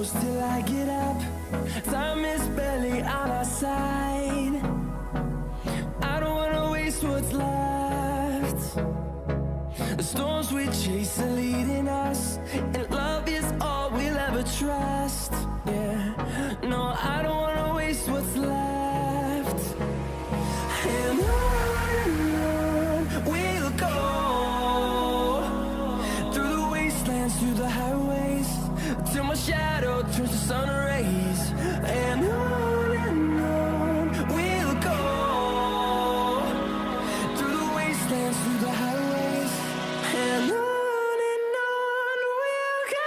close till I get up. Time is barely on our side. I don't wanna waste what's left. The storms we chase are leading us, and love is all we'll ever trust. Yeah, no, I don't wanna waste what's left. And on we'll go, through the wastelands, through the highways, till my shadow turns to sun rays. And on we'll go, through the wastelands, through the highways, and on we'll go.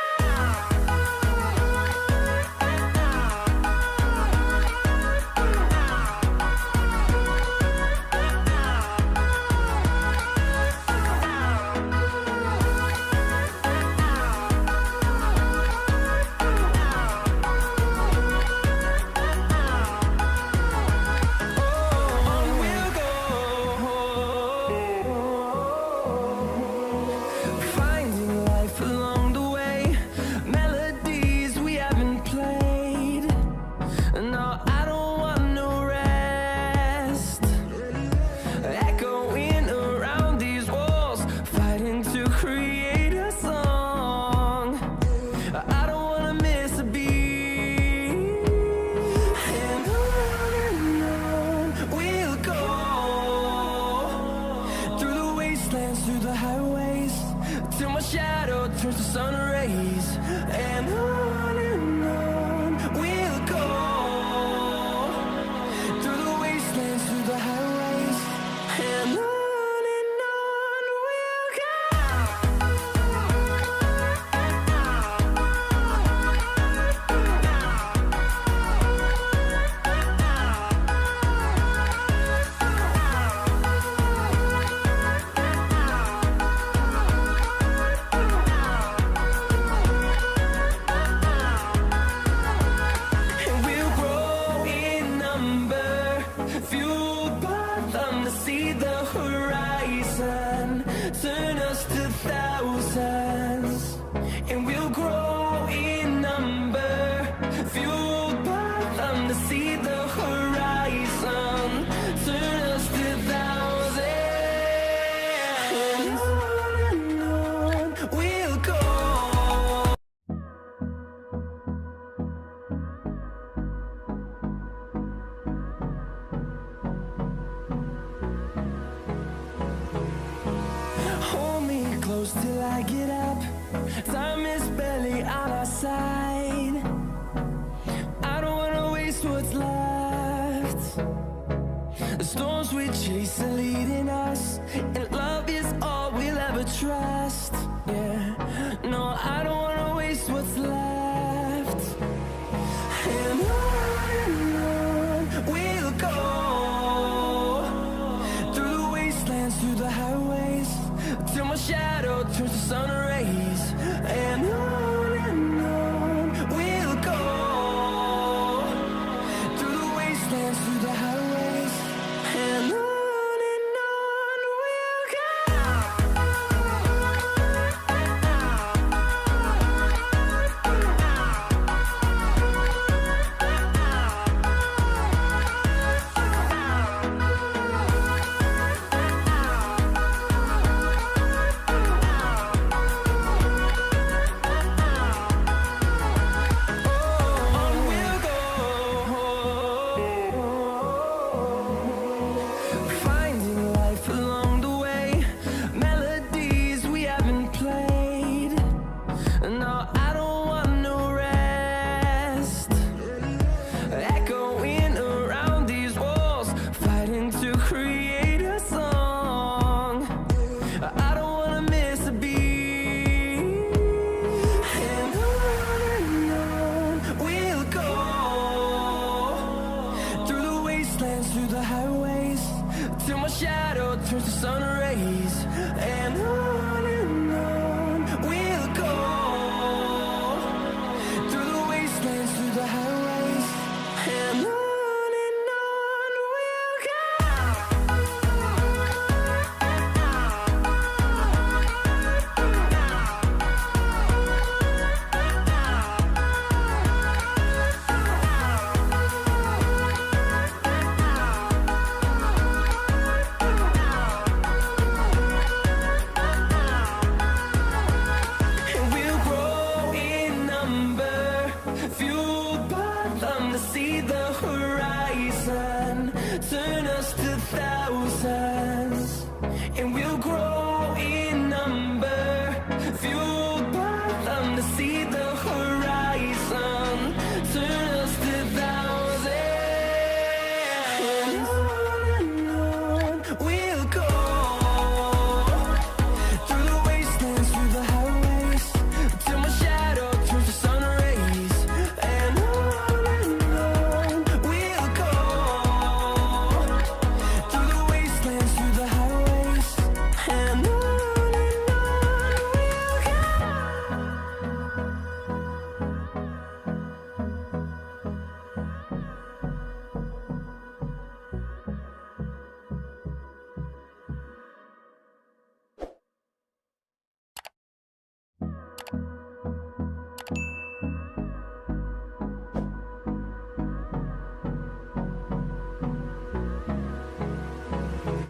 Through the highways, till my shadow turns to sun rays. And on we'll go, through the wastelands, through the highways, and on we'll go. Fueled by them to see the horizon, turn us to thousands, and we'll grow in number. Fueled by them to see the horizon, turn us to thousands, and on we'll go. Close till I get up. Time is barely on our side. I don't wanna waste what's left. The storms we chase are leading us, and love is all we'll ever trust. Yeah, no, I don't wanna waste what's left. And on we'll go, through the wastelands, through the highways, till my shadow turns to sun rays. And on we'll go, through the wastelands, through the highways, and on we'll go. Through the highways, till my shadow turns to sun rays. And on